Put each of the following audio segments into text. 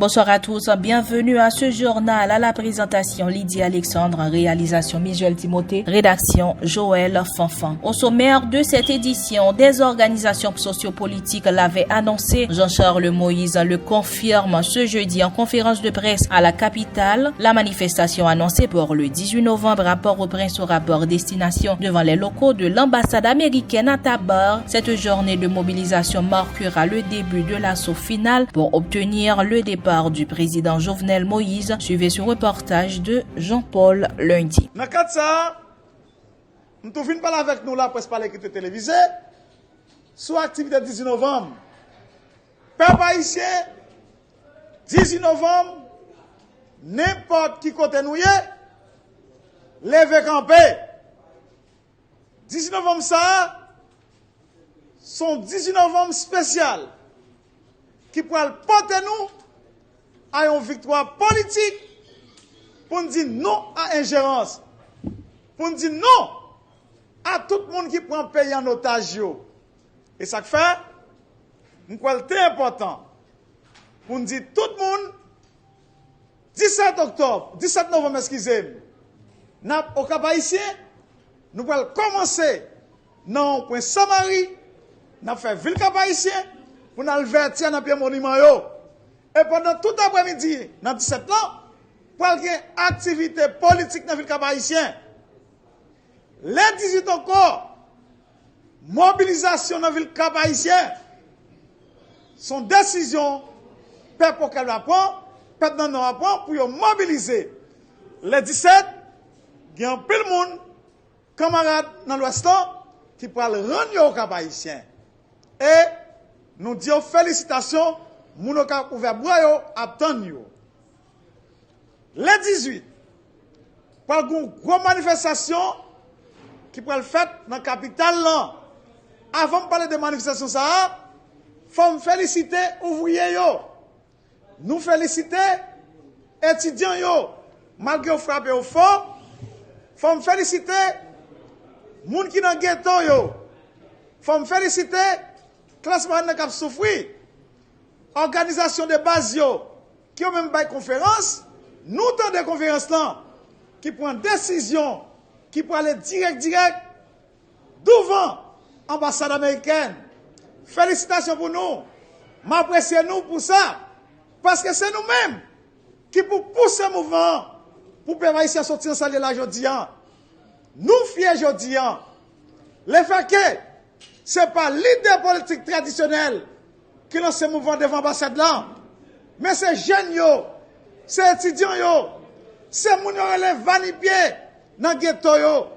Bonsoir à tous, bienvenue à ce journal. À la présentation Lydie Alexandre, réalisation Michel Timothée, rédaction Joël Fanfan. Au sommaire de cette édition, des organisations sociopolitiques l'avaient annoncé. Jean-Charles Moïse le confirme ce jeudi en conférence de presse à la capitale. La manifestation annoncée pour le 18 novembre à Port-au-Prince aura pour destination devant les locaux de l'ambassade américaine à Tabar. Cette journée de mobilisation marquera le début de l'assaut final pour obtenir le départ du président Jovenel Moïse. Suivez ce reportage de Jean-Paul Lundi. Dans le cadre de ça, nous venons parler avec nous là pour parler qui télévisé sur l'activité 18 novembre. Peuple haïtien, 18 novembre, n'importe qui côté nous y est, levez camper. 18 novembre ça, son 18 novembre spécial qui pourra porter nous à une victoire politique pour nous dire non à ingérence, pour nous dire non à tout le monde qui prend le pays en otage. Et ça fait, nous croyons que c'est important pour nous dire tout le monde, 17 novembre, excusez-moi, au Cap Haïtien, nous allons commencer dans le point Samari, nous allons faire ville Cap Haïtien, pour nous avertir dans le monument. Et pendant tout l'après-midi, dans 17 ans, pour qu'il y ait une activité politique dans la ville Cap Haïtien. Les 18 encore, mobilisation dans la ville Cap Haïtien, son décision, peuple qu'elle va prendre, peuple dans va prendre pour mobiliser. Les 17, il y a un peu de monde, camarades dans l'Ouest, qui pourra le rendre au Cap Haïtien. Et nous disons félicitations. Moun ka ouvert boyo attend yo. Les 18 par une grosse manifestation qui pourrait le faire dans la capitale là. Avant de parler de manifestation ça, faut me féliciter ouvriers yo. Nous féliciter étudiants yo. Malgré frappé au fort, faut me féliciter moun qui dans ghetto yo. Faut me féliciter classe moyenne qui a souffert. Organisation de base qui ont même pas conférence, nous avons des conférences là, qui prennent décision, qui prennent aller direct devant l'ambassade américaine. Félicitations pour nous. M'appréciez nous pour ça. Parce que c'est nous-mêmes qui pour pousser le mouvement pour permettre ici à sortir en salle là aujourd'hui. Nous fiers aujourd'hui. Le fait que ce n'est pas l'idée politique traditionnelle qui lance ce mouvement devant l'ambassade là. Mais c'est jeunes, c'est étudiants, c'est gens qui relèvent vanipier dans le ghetto,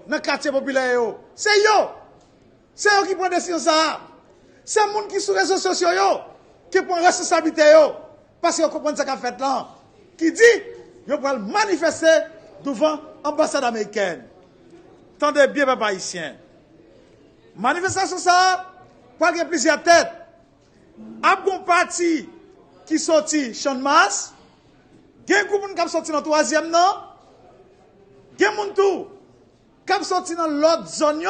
dans le quartier populaire. C'est eux qui prennent des décisions. C'est les gens qui sont sur les réseaux sociaux qui prennent responsabilité. Parce qu'ils comprennent ce qu'on fait là. Qui dit qu'ils vont manifester devant l'ambassade américaine. Tendez bien, papa haïtien. Manifestation ça, pour qu'il y ait plusieurs têtes. A bon parti qui sorti champ de masse, gen groupe qui sorti dans troisième non, gen moun tout qui sorti dans l'autre zone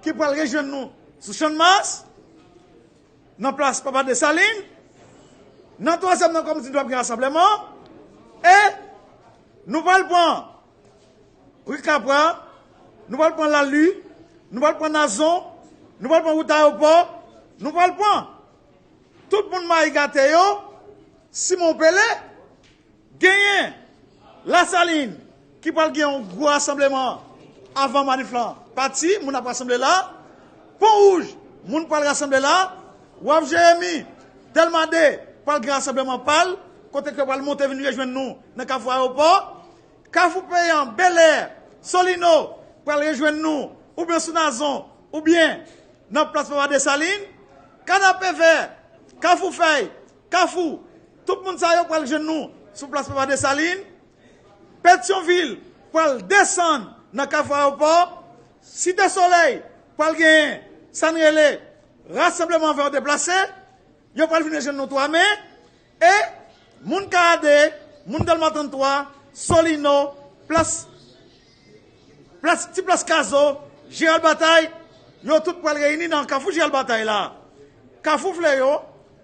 qui pour rejoindre nous sous champ de masse, dans place Papa de Saline, dans troisième non comme dit doit un rassemblement et nous allons prendre Ricapra, nous allons prendre la Lu, nous allons prendre Nazon, nous allons prendre route aéroport, nous allons prendre tout le monde m'a égaté, Simon Pelé, gagné la Saline, qui parle gagner un gros rassemblement avant Maniflan. Parti, moun a rassemblé là. Pont Rouge, moun parle rassembler là. Waf Jérémy, Delmadé, parle rassemblement pal. Côté que parle monter venir rejoindre nous dans Carrefour aéroport. Carrefour payant, Bel Air, Solino, parle rejoindre nous, ou bien sous Nazon, ou bien dans place Papa de Saline. Canapé vert, Carrefour Feuille, Carrefour, tout le monde ça pour le genou sur place Papa de Saline. Pétionville pour descendre dans Carrefour aéroport. Cité Soleil pour le gagner Sanrele, rassemblement vers déplacer. Yo pour venir genou 3 mai et moun Kade, moun Delma 33, Solino, place Caso, Gérald Bataille, yo tout pour réunir dans Carrefour Gérald Bataille là. Carrefour Fléau,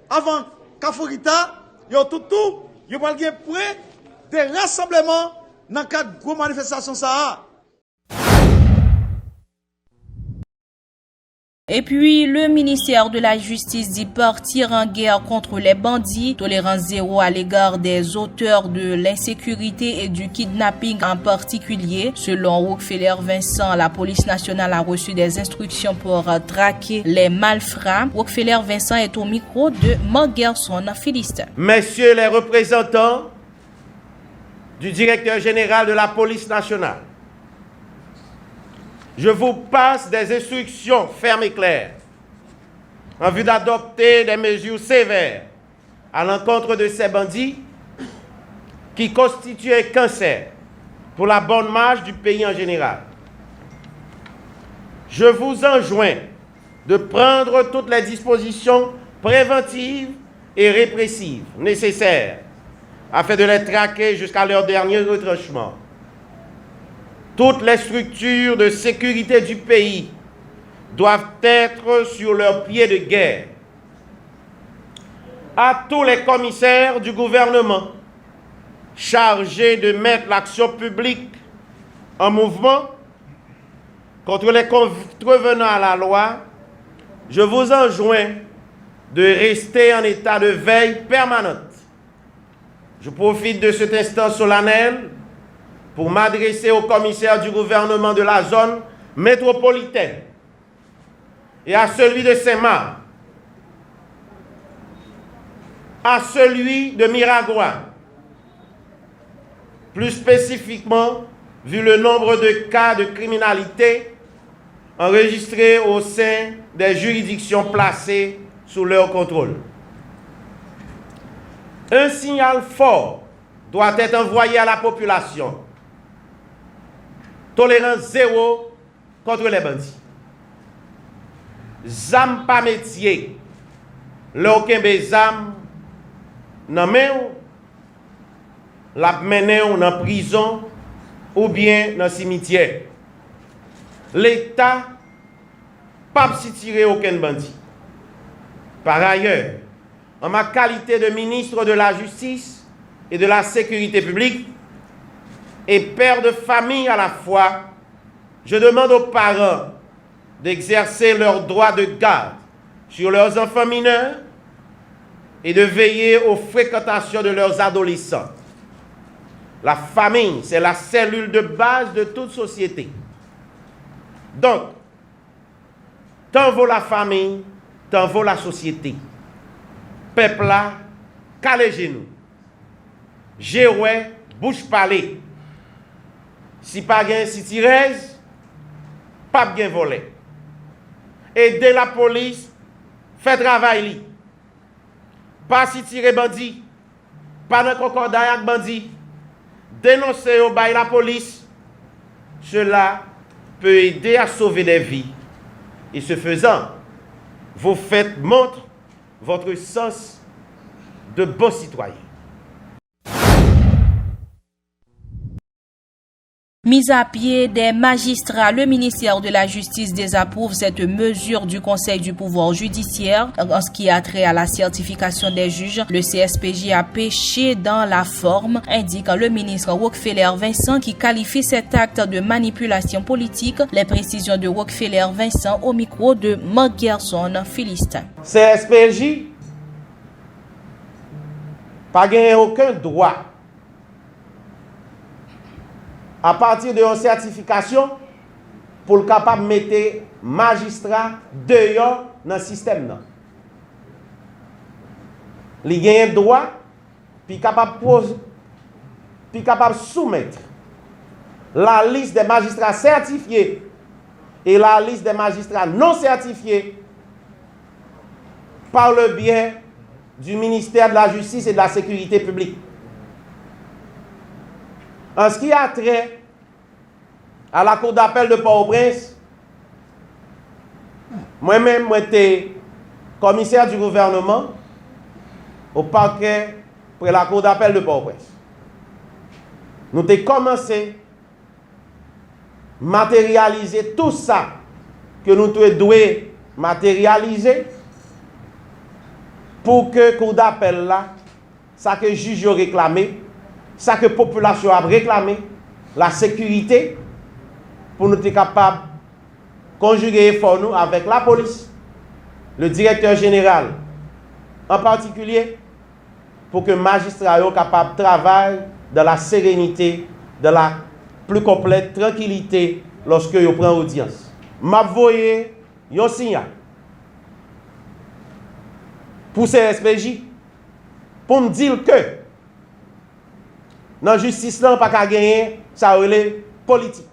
avant Carrefour Rita, yo tout Yo pral gen prêt des rassemblements dans le cadre de gros manifestations ça. Et puis, le ministère de la Justice dit partir en guerre contre les bandits, tolérance zéro à l'égard des auteurs de l'insécurité et du kidnapping en particulier. Selon Rockefeller Vincent, la police nationale a reçu des instructions pour traquer les malfrats. Rockefeller Vincent est au micro de Marc Gerson, Philistin. Messieurs les représentants du directeur général de la police nationale, je vous passe des instructions fermes et claires en vue d'adopter des mesures sévères à l'encontre de ces bandits qui constituent un cancer pour la bonne marche du pays en général. Je vous enjoins de prendre toutes les dispositions préventives et répressives nécessaires afin de les traquer jusqu'à leur dernier retranchement. Toutes les structures de sécurité du pays doivent être sur leurs pieds de guerre. À tous les commissaires du gouvernement chargés de mettre l'action publique en mouvement contre les contrevenants à la loi, je vous enjoins de rester en état de veille permanente. Je profite de cet instant solennel pour m'adresser au commissaire du gouvernement de la zone métropolitaine et à celui de Saint-Marc, à celui de Miragua, plus spécifiquement vu le nombre de cas de criminalité enregistrés au sein des juridictions placées sous leur contrôle. Un signal fort doit être envoyé à la population. Tolérance zéro contre les bandits. Zam pas métier. L'aucun zam nan men la mené ou dans prison ou bien dans cimetière. L'État pas si tirer aucun bandit. Par ailleurs, en ma qualité de ministre de la Justice et de la Sécurité publique, et père de famille à la fois, je demande aux parents d'exercer leur droit de garde sur leurs enfants mineurs et de veiller aux fréquentations de leurs adolescents. La famille, c'est la cellule de base de toute société. Donc, tant vaut la famille, tant vaut la société. Peuple là, calez genoux. Jéroué, bouche parlée. Si pas gain si tirez, pas bien volé. Aidez la police, fait travail li. Pas si tirer bandit, pas dans concordat avec bandit. Dénoncez au bail la police. Cela peut aider à sauver des vies. Et ce faisant, vous faites montre votre sens de bon citoyen. Mise à pied des magistrats, le ministère de la Justice désapprouve cette mesure du Conseil du pouvoir judiciaire. En ce qui a trait à la certification des juges, le CSPJ a péché dans la forme, indique le ministre Rockefeller Vincent qui qualifie cet acte de manipulation politique. Les précisions de Rockefeller Vincent au micro de Marc Gerson, Philistin. CSPJ pas gagné aucun droit à partir de une certification pour le capable de mettre magistrat dehors dans le système. Il a un droit, puis capable de soumettre la liste des magistrats certifiés et la liste des magistrats non certifiés par le biais du ministère de la Justice et de la Sécurité publique. En ce qui a trait à la Cour d'appel de Port-au-Prince, moi-même, j'étais commissaire du gouvernement au parquet pour la Cour d'appel de Port-au-Prince. Nous avons commencé à matérialiser tout ça que nous devons matérialiser pour que la Cour d'appel là ça que juge a réclamé, ça que la population a réclamé, la sécurité, pour nous être capables de conjuguer effort nous avec la police, le directeur général en particulier, pour que les magistrats soient capables de travailler dans la sérénité, dans la plus complète tranquillité lorsque ils prennent audience. M'a voyé un signal pour ces SPJ pour me dire que dans la justice, là, pas qu'à gagner, ça relève politique.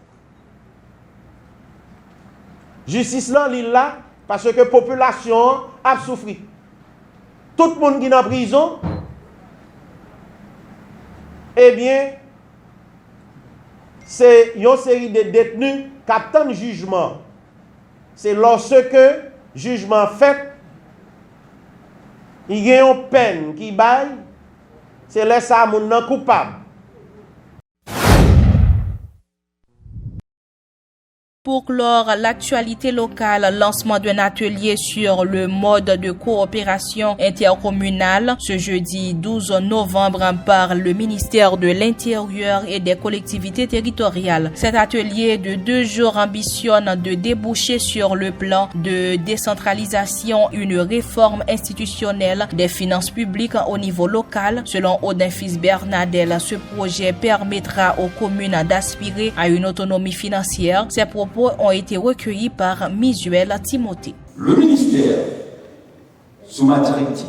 Justice là, l'île là, parce que la population a souffert. Tout le monde qui est en prison, eh bien, c'est une série de détenus qui attendent jugement. C'est lorsque le jugement fait, il y a une peine qui baille, c'est là ça mon coupable. Pour clore l'actualité locale, lancement d'un atelier sur le mode de coopération intercommunale ce jeudi 12 novembre par le ministère de l'Intérieur et des collectivités territoriales. Cet atelier de 2 jours ambitionne de déboucher sur le plan de décentralisation une réforme institutionnelle des finances publiques au niveau local. Selon Odin Fils Bernadel, ce projet permettra aux communes d'aspirer à une autonomie financière. Ces propos ont été recueillis par Misuel Timothée. Le ministère, sous ma directive,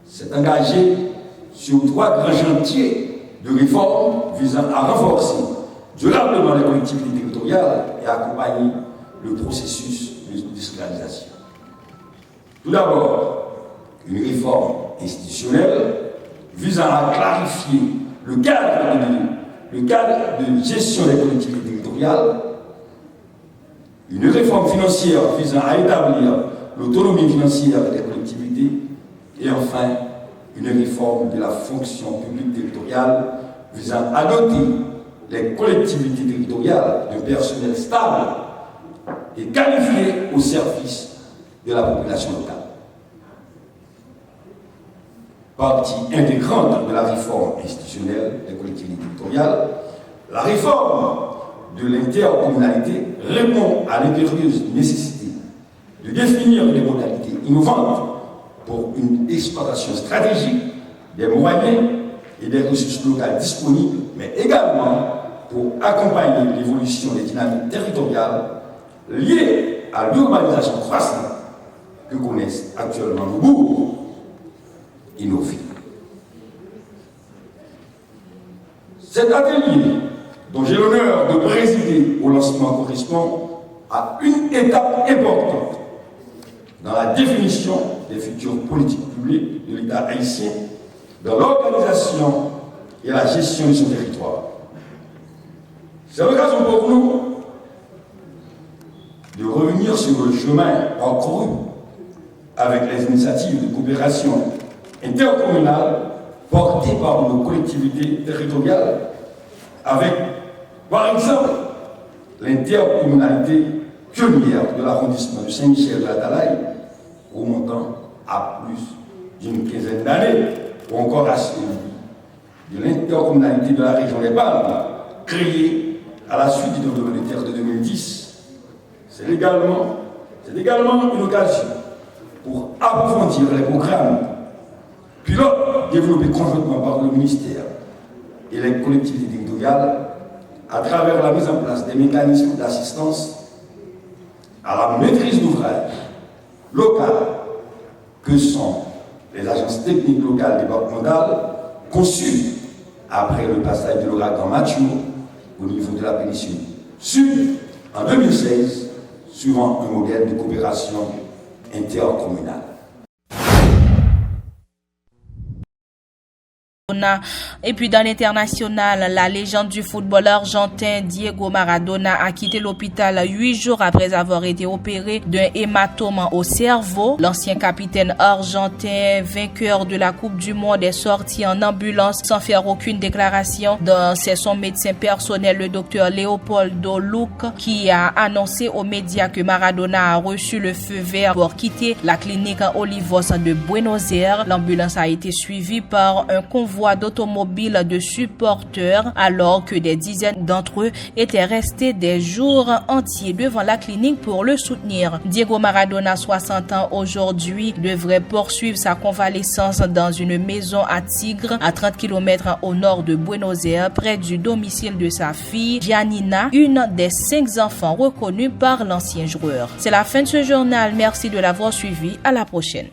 s'est engagé sur 3 grands chantiers de réforme visant à renforcer durablement les collectivités territoriales et à accompagner le processus de décentralisation. Tout d'abord, une réforme institutionnelle visant à clarifier le cadre de gestion des collectivités territoriales, une réforme financière visant à établir l'autonomie financière des collectivités et enfin une réforme de la fonction publique territoriale visant à doter les collectivités territoriales d'un personnel stable et qualifié au service de la population locale. Partie intégrante de la réforme institutionnelle des collectivités territoriales, la réforme de l'intercommunalité répond à l'impérieuse nécessité de définir des modalités innovantes pour une exploitation stratégique des moyens et des ressources locales disponibles, mais également pour accompagner l'évolution des dynamiques territoriales liées à l'urbanisation croissante que connaissent actuellement nos bourgs et nos villes. Cet atelier dont j'ai l'honneur de présider au lancement correspond à une étape importante dans la définition des futures politiques publiques de l'État haïtien, dans l'organisation et la gestion de son territoire. C'est l'occasion pour nous de revenir sur le chemin parcouru avec les initiatives de coopération intercommunale portées par nos collectivités territoriales, avec par exemple, l'intercommunalité pionnière de l'arrondissement de Saint-Michel de la Talaye, remontant à plus d'une quinzaine d'années, ou encore à celui de l'intercommunalité de la région des Palmes, créée à la suite du développement des terres de 2010. C'est également une occasion pour approfondir les programmes pilotes développés conjointement par le ministère et les collectivités territoriales à travers la mise en place des mécanismes d'assistance à la maîtrise d'ouvrage locale que sont les agences techniques locales départementales conçues après le passage de l'ouragan Mathieu au niveau de la péninsule Sud en 2016, suivant un modèle de coopération intercommunale. Et puis dans l'international, la légende du football argentin Diego Maradona a quitté l'hôpital 8 jours après avoir été opéré d'un hématome au cerveau. L'ancien capitaine argentin, vainqueur de la Coupe du Monde, est sorti en ambulance sans faire aucune déclaration. C'est son médecin personnel, le docteur Leopoldo Luque, qui a annoncé aux médias que Maradona a reçu le feu vert pour quitter la clinique Olivos de Buenos Aires. L'ambulance a été suivie par un convoi d'automobiles de supporters alors que des dizaines d'entre eux étaient restés des jours entiers devant la clinique pour le soutenir. Diego Maradona, 60 ans aujourd'hui, devrait poursuivre sa convalescence dans une maison à Tigre, à 30 km au nord de Buenos Aires, près du domicile de sa fille Giannina, une des 5 enfants reconnus par l'ancien joueur. C'est la fin de ce journal. Merci de l'avoir suivi. À la prochaine.